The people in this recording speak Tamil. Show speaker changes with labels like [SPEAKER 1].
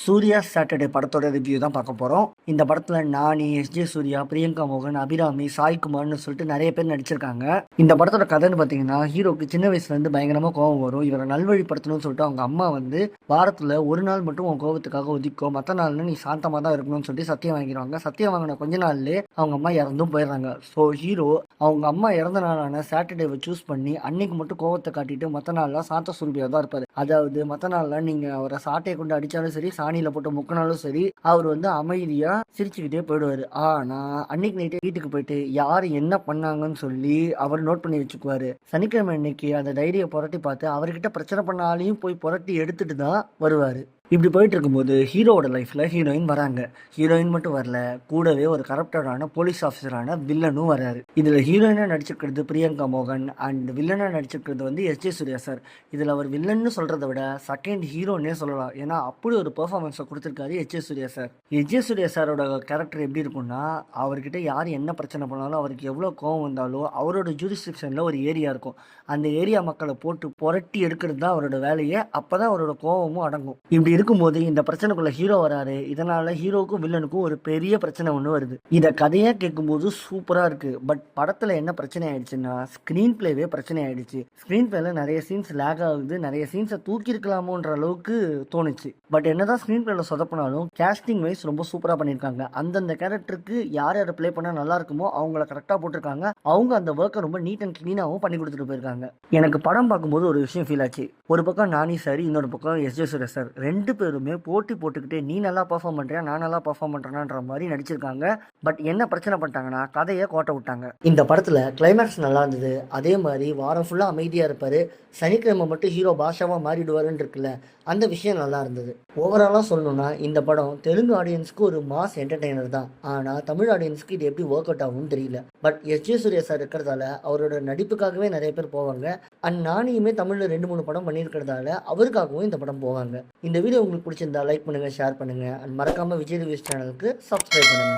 [SPEAKER 1] சூர்யா சாட்டர்டே படத்தோட ரிவ்யூ தான் பார்க்க போகிறோம். இந்த படத்தில் நானி, எஸ்ஜே சூர்யா, பிரியங்கா மோகன், அபிராமி, சாய்குமார்னு சொல்லிட்டு நிறைய பேர் நடிச்சிருக்காங்க. இந்த படத்தோட கதைன்னு பார்த்தீங்கன்னா, ஹீரோக்கு சின்ன வயசுலேருந்து பயங்கரமாக கோவம் வரும். இவரை நல்வழிப்படுத்தணும்னு சொல்லிட்டு அவங்க அம்மா வந்து வாரத்தில் ஒரு நாள் மட்டும் உன் கோவத்துக்காக ஒதுக்கோ, மற்ற நாள்னு நீ சாந்தமாக தான் இருக்கணும்னு சொல்லிட்டு சத்தியம் வாங்கிடுவாங்க. சத்தியம் வாங்கின கொஞ்ச நாள்லேயே அவங்க அம்மா இறந்தும் போயிடுறாங்க. ஸோ ஹீரோ அவங்க அம்மா இறந்த நாளான சாட்டர்டேவை சூஸ் பண்ணி அன்னைக்கு மட்டும் கோவத்தை காட்டிட்டு மற்ற நாள்லாம் சாந்த சுரபியாக தான் இருப்பார். அதாவது மற்ற நாள்லாம் நீங்கள் அவரை சாட்டையை கொண்டு அடித்தாலும் சரி, சாணியில் போட்டு முக்கினாலும் சரி, அவர் வந்து அமைதியா சிரிச்சுக்கிட்டே போயிடுவாரு. ஆனா அன்னைக்கு நைட்டே வீட்டுக்கு போயிட்டு யாரு என்ன பண்ணாங்கன்னு சொல்லி அவர் நோட் பண்ணி வச்சுக்குவாரு. சனிக்கிழமை அன்னைக்கு அந்த டைரியை புரட்டி பார்த்து அவர்கிட்ட பிரச்சனை பண்ணாலையும் போய் புரட்டி எடுத்துட்டு தான் வருவாரு. இப்படி போயிட்டு இருக்கும்போது ஹீரோவோட லைஃப்ல ஹீரோயின் வராங்க. ஹீரோயின் மட்டும் வரல, கூடவே ஒரு கரப்டடான போலீஸ் ஆஃபீஸரான வில்லனும் வராரு. இதுல ஹீரோயினா நடிச்சிருக்கிறது பிரியங்கா மோகன் அண்ட் வில்லனா நடிச்சிருக்கிறது வந்து எஸ்ஜே சூர்யா சார். இதுல அவர் வில்லன்னு சொல்றதை விட செகண்ட் ஹீரோன்னே சொல்லலாம். ஏன்னா அப்படி ஒரு பெர்ஃபார்மன்ஸை கொடுத்துருக்காரு எஸ்ஜே சூர்யா சார். எஸ்ஜே சூர்யா சாரோட கேரக்டர் எப்படி இருக்கும்னா, அவர்கிட்ட யார் என்ன பிரச்சனை பண்ணாலும், அவருக்கு எவ்வளோ கோவம் வந்தாலும் அவரோட ஜூரிஸ்டிக்ஷன்ல ஒரு ஏரியா இருக்கும். அந்த ஏரியா மக்களை போட்டு புரட்டி எடுக்கிறது தான் அவரோட வேலையை. அப்பதான் அவரோட கோவமும் அடங்கும். இப்படி இருக்கும்போது இந்த பிரச்சனைக்குள்ள ஹீரோ வராரு. இதனால ஹீரோக்கும் வில்லனுக்கும் ஒரு பெரிய பிரச்சனை ஒன்று வருது. இதை கதையா கேட்கும்போது சூப்பரா இருக்கு. பட் படத்துல என்ன பிரச்சனை ஆயிடுச்சுன்னா, ஸ்கிரீன் பிளேவே பிரச்சனை ஆயிடுச்சு. ஸ்கிரீன் பிளேல நிறைய சீன்ஸ் லேக் ஆகுது. நிறைய சீன்ஸை தூக்கி இருக்கலாமோன்ற அளவுக்கு தோணுச்சு. பட் என்னதான் ஸ்கிரீன் பிளேல சொதப்பினாலும் கேஸ்டிங் வைஸ் ரொம்ப சூப்பரா பண்ணியிருக்காங்க. அந்தந்த கேரக்டருக்கு யார் யாரை பிளே பண்ணா நல்லா இருக்குமோ அவங்கள கரெக்டா போட்டிருக்காங்க. அவங்க அந்த ஒர்க்கை ரொம்ப நீட் அண்ட் கிளீனாகவும் பண்ணி கொடுத்துட்டு போயிருக்காங்க. எனக்கு படம் பார்க்கும்போது ஒரு விஷயம் ஃபீல் ஆச்சு. ஒரு பக்கம் நானி சார், இன்னொரு பக்கம் எஸ்ஜே சூர்யா சார், ரெண்டு பேருமே போட்டி போட்டுக்கிட்டே நீ நல்லா பர்ஃபார்ம் பண்றியா, நான் நல்லா பர்ஃபார்ம் பண்றேன்ற மாதிரி நடிச்சிருக்காங்க. பட் என்ன பிரச்சனை பண்ணிட்டாங்கன்னா, கதையை கோட்டை விட்டாங்க. இந்த படத்துல கிளைமேக்ஸ் நல்லா இருந்தது. அதே மாதிரி வாரம் ஃபுல்லா அமைதியா இருப்பாரு. சனிக்கிழமை மட்டும் ஹீரோ பாஷாவா மாறிடுவாருன்னு இருக்குல்ல, அந்த விஷயம் நல்லா இருந்தது. ஓவராலா சொல்லணும்னா இந்த படம் தெலுங்கு ஆடியன்ஸ்க்கு ஒரு மாஸ் என்டர்டெய்னர் தான். ஆனா தமிழ் ஆடியன்ஸ்க்கு இது எப்படி ஒர்க் அவுட் ஆகும்னு தெரியல. பட் எஸ்ஜே சூர்யா சார் இருக்கிறதால அவரோட நடிப்புக்காகவே நிறைய பேர் போவாங்க. அண்ட் நானியுமே தமிழ்ல 2-3 படம் பண்ணியிருக்கிறதால அவருக்காகவும் இந்த படம் போவாங்க. இந்த வீடியோ உங்களுக்கு பிடிச்சிருந்தா லைக் பண்ணுங்க, ஷேர் பண்ணுங்க அண்ட் மறக்காம விஜய் ரிவ்யூஸ் சேனலுக்கு சப்ஸ்கிரைப் பண்ணுங்க.